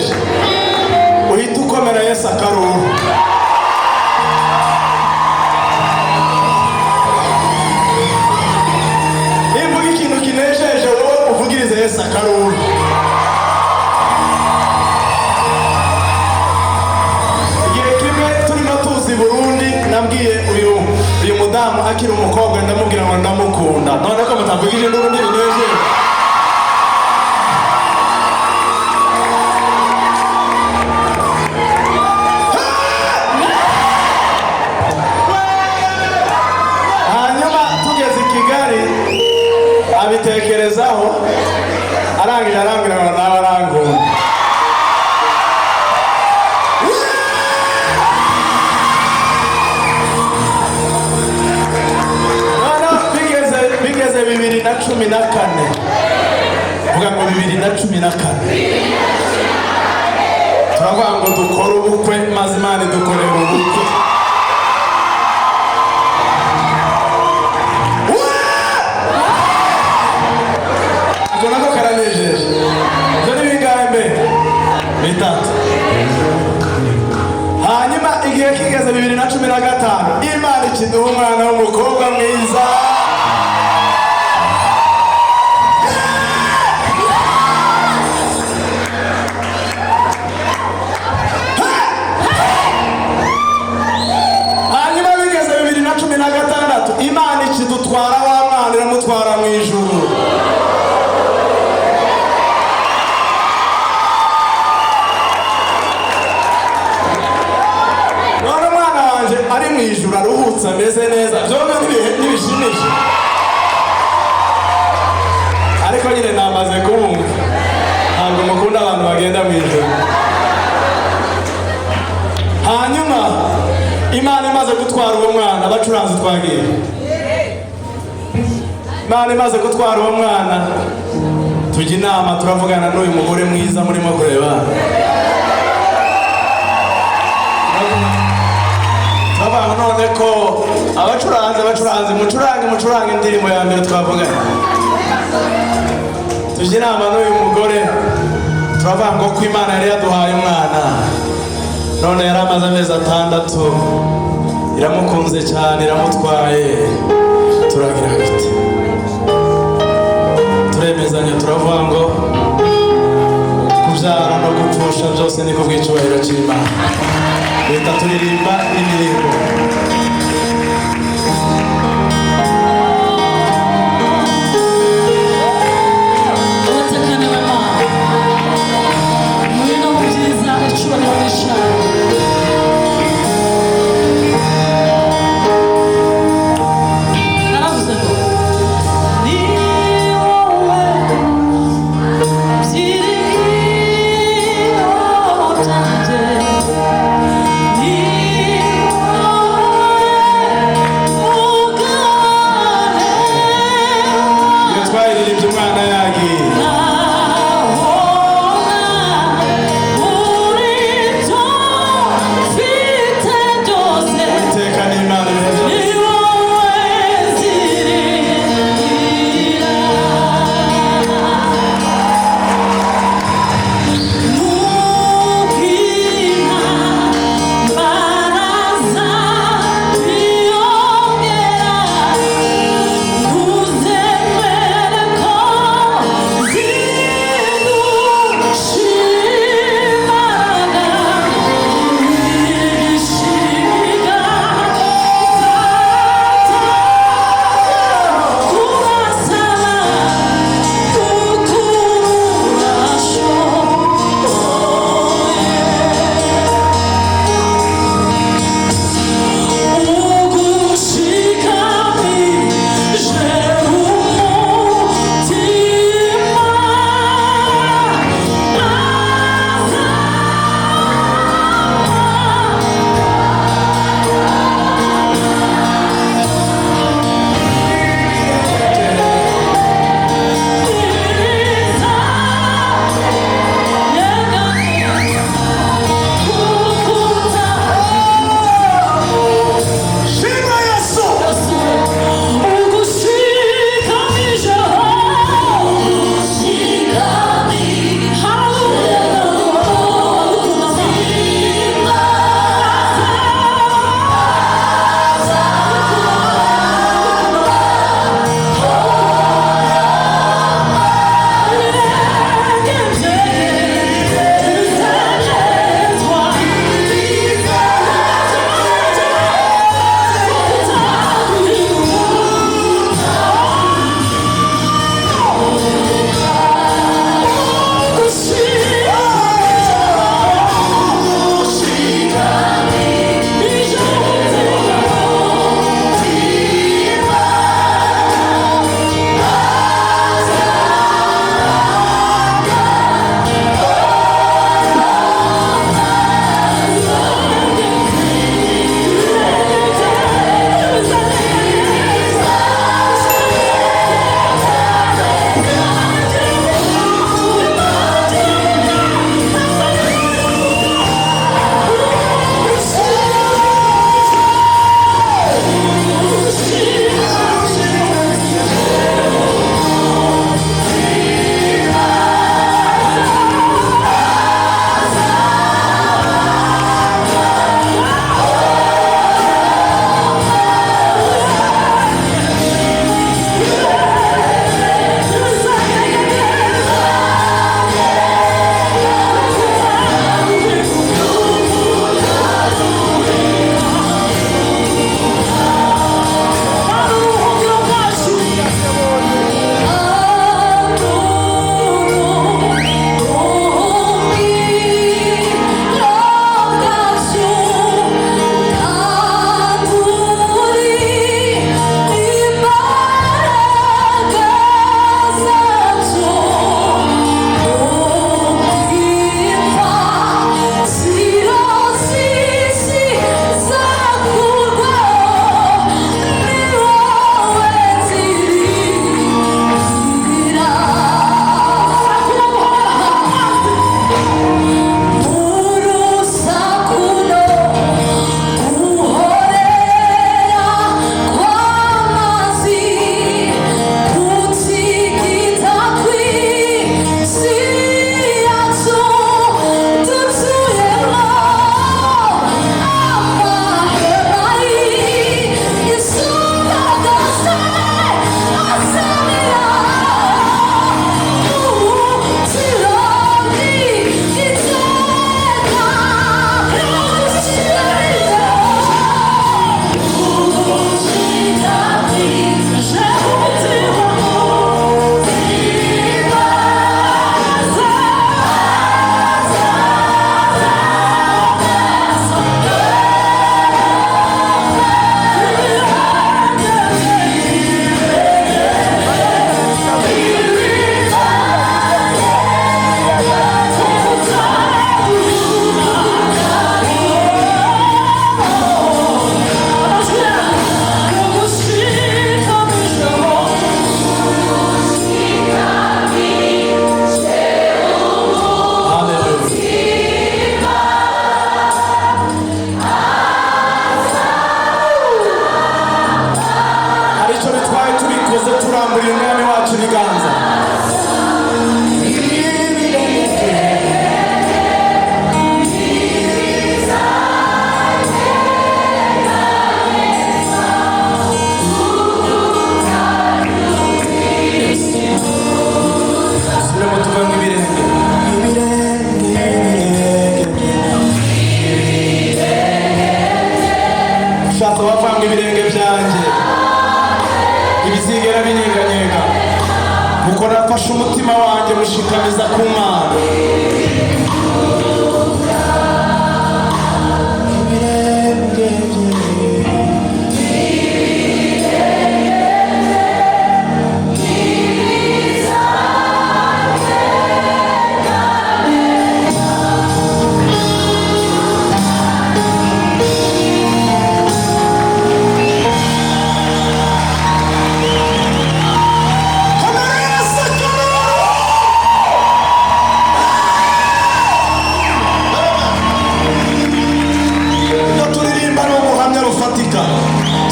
karanejeje uhita ukomera Yesu akaruru. Imvuga ikintu kinejeje wowe uvugirize Yesu akaruru. Igihe kimwe turimo tuzi Burundi nabwiye uyu mudamu akiri umukobwa ndamubwira ngo ndamukunda, none ko mutavugije n'urundi binejeje. Abitekerezaho arangije arambwira ngo nawe arangunda. Bigeze 2014, vuga ngo 2014 turavuga ngo dukora ubukwe maze Imana dukorera ubukwe. Nako karanejeje. Dore bigambe bitatu. Hanyuma igihe kigeze 2015 Imana ikiduha umwana w'umukobwa mwiza. Hanyuma bigeze 2016 Imana ikidutwara wa mwana iramutwara mu ijuru. Ari mu ijuru aruhutse ameze neza, byombi ntibishimisha, ariko nyine namaze kubumva ntabwo mukunda abantu bagenda mu ijuru. Hanyuma Imana imaze gutwara uwo mwana, abacuranzi twagiye, Imana imaze gutwara uwo mwana tujya inama turavugana n'uyu mugore mwiza murimo kureba. Abantu none ko abacuranzi mucurange indirimbo ya mbere twavuganye. Tujye inama n'uyu mugore turavuga ngo ko Imana yari yaduhaye umwana, none yari amaze amezi 6, iramukunze cyane, iramutwaye. Turagira bite? Turemezanya turavuga ngo kubyara no gupfusha byose ni kubw'icyubahiro cy'Imana. Leta turirimba indirimbo. Oh twafashe umutima wanjye mushikamiza ku Mana.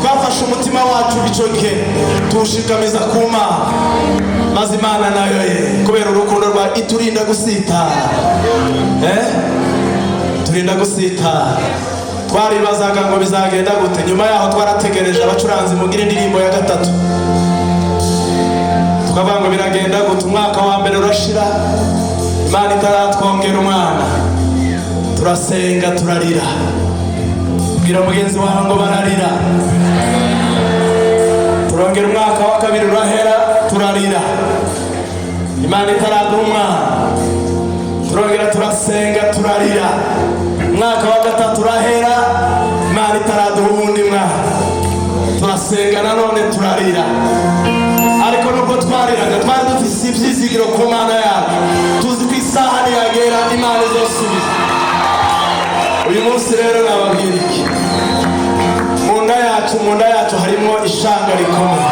Twafashe umutima wacu bicoke tuwushikamiza ku Mana, maze Imana nayo kubera urukundo rwa iturinda gusitara. Turinda gusitara. Twaribazaga ngo bizagenda gute. Nyuma yaho twarategereje abacuranzi mugira indirimbo ya gatatu, tukavuga ngo biragenda gute. Umwaka wa mbere urashira, Imana itaratwongera umwana, turasenga turarira. Bwira mugenzi wawe ngo bararira. Turongera umwaka wa kabiri urahera, turarira. Imana itaraduha umwana, turongera turasenga turarira. Umwaka wa gatatu urahera, Imana itaraduha uwundi mwana, turasenga nanone turarira. Ariko nubwo twariraga, twari dufise ivyizigiro ku Mana yacu, tuzi ko isaha niyagera Imana izosubiza. Uyu munsi rero nababwira iki? Mu nda yacu harimo ishanga rikomeye.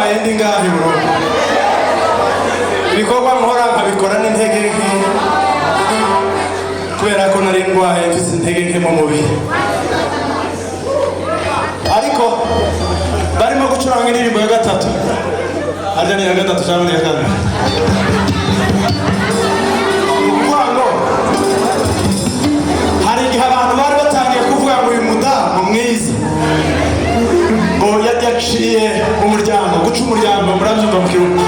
nabaye ndi ngahe bro ibikorwa nkora nkabikora n'intege nke kubera ko nari ndwaye mfite intege nke mu mubiri ariko barimo gucuranga indirimbo ya gatatu harya ni ya gatatu cyangwa ni ya kane hari igihe abantu bari batangiye kuvuga ngo uyu mudamu mwiza ngo yaciye umuryango guca umuryango murabyumva mu kirundi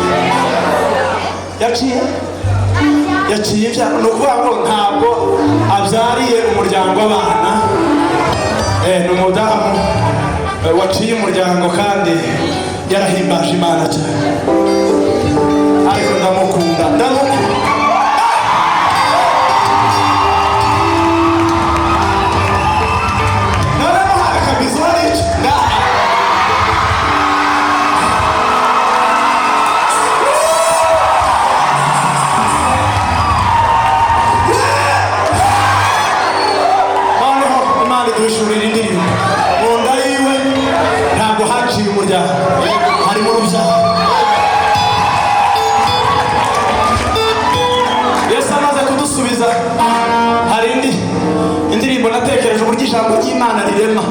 yaciye ibyaha ni ukuvuga ngo ntabwo abyariye umuryango w'abana ni umudamu waciye umuryango kandi yarahimbaje Imana cyane ariko ndamukunda dushurira indirimbo mu nda yiwe ntabwo haciye umuryango harimo urubyaro Yesu amaze kudusubiza hari indirimbo natekereje uburyo ijambo ry'Imana rirema